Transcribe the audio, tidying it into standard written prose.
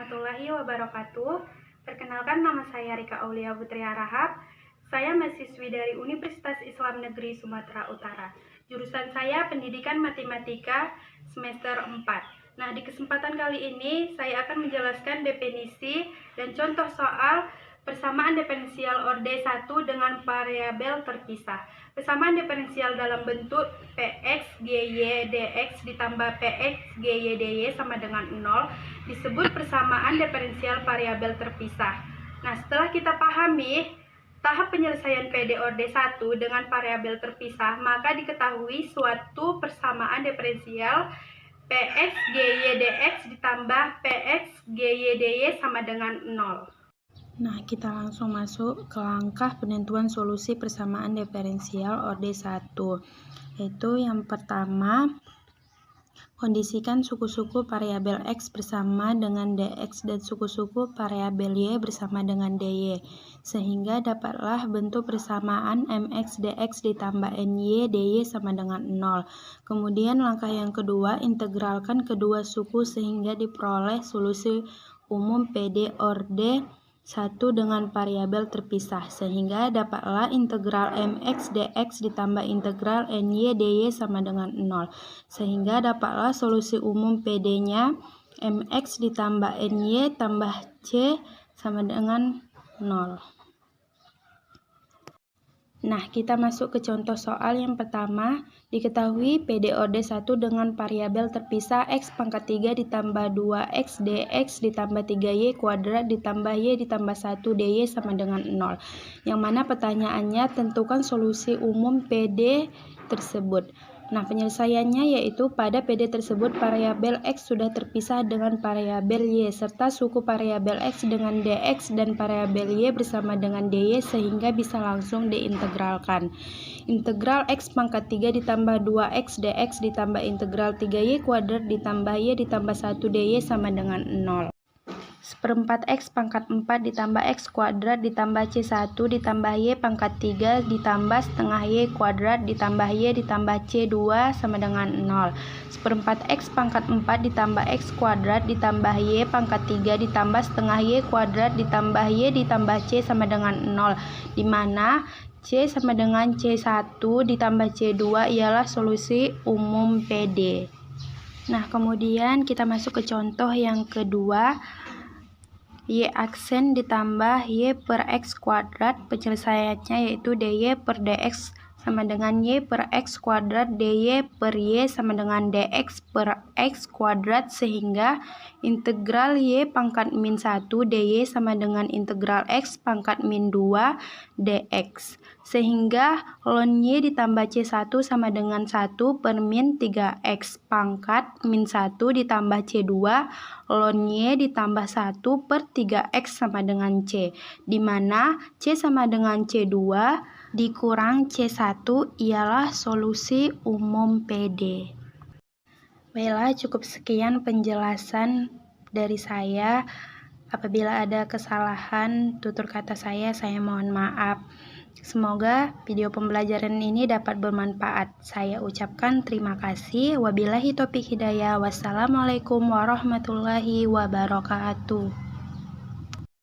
warahmatullahi wabarakatuh. Perkenalkan, nama saya Rika Aulia Putri Harahap. Saya mahasiswi dari Universitas Islam Negeri Sumatera Utara. Jurusan saya Pendidikan Matematika semester 4. Nah, di kesempatan kali ini saya akan menjelaskan definisi dan contoh soal persamaan diferensial orde 1 dengan variabel terpisah. Persamaan diferensial dalam bentuk Px gy dx ditambah Px gy dy sama dengan 0 disebut persamaan diferensial variabel terpisah. Nah, setelah kita pahami tahap penyelesaian PD orde 1 dengan variabel terpisah, maka diketahui suatu persamaan diferensial Px gy dx ditambah Px gy dy sama dengan 0. Nah, kita langsung masuk ke langkah penentuan solusi persamaan diferensial orde 1. Yaitu yang pertama, kondisikan suku-suku variabel x bersama dengan dx dan suku-suku variabel y bersama dengan dy, sehingga dapatlah bentuk persamaan mx dx ditambah ny dy sama dengan 0. Kemudian langkah yang kedua, integralkan kedua suku sehingga diperoleh solusi umum PD orde 1 dengan variabel terpisah, sehingga dapatlah integral mx dx ditambah integral ny dy sama dengan 0, sehingga dapatlah solusi umum PD-nya mx ditambah ny tambah c sama dengan 0. Nah, kita masuk ke contoh soal yang pertama. Diketahui PD orde 1 dengan variabel terpisah x pangkat 3 ditambah 2x dx ditambah 3y kuadrat ditambah y ditambah 1 dy sama dengan 0. Yang mana pertanyaannya, tentukan solusi umum PD tersebut. Nah, penyelesaiannya yaitu pada PD tersebut variabel x sudah terpisah dengan variabel y, serta suku variabel x dengan dx dan variabel y bersama dengan dy, sehingga bisa langsung diintegralkan. Integral x pangkat 3 ditambah 2x dx ditambah integral 3y kuadrat ditambah y ditambah 1 dy sama dengan 0. 1/4 x pangkat 4 ditambah x kuadrat ditambah c1 ditambah y pangkat 3 ditambah setengah y kuadrat ditambah y ditambah c2 sama dengan 0. 1/4 x pangkat 4 ditambah x kuadrat ditambah y pangkat 3 ditambah setengah y kuadrat ditambah y ditambah c sama dengan 0, di mana c sama dengan c1 ditambah c2 ialah solusi umum PD. Nah, kemudian kita masuk ke contoh yang kedua. Y aksen ditambah y per x kuadrat, penyelesaiannya yaitu dy per dx sama dengan y per x kuadrat dy per y sama dengan dx per x kuadrat, sehingga integral y pangkat min 1 dy sama dengan integral x pangkat min 2 dx, sehingga ln y ditambah c1 sama dengan 1 per min 3x pangkat min 1 ditambah c2 ln y ditambah 1 per 3x sama dengan c, di mana c sama dengan c2 dikurang c1 ialah solusi umum PD. Baiklah, cukup sekian penjelasan dari saya. Apabila ada kesalahan tutur kata saya mohon maaf. Semoga video pembelajaran ini dapat bermanfaat. Saya ucapkan terima kasih. Wabillahi taufiq hidayah. Wassalamualaikum warahmatullahi wabarakatuh.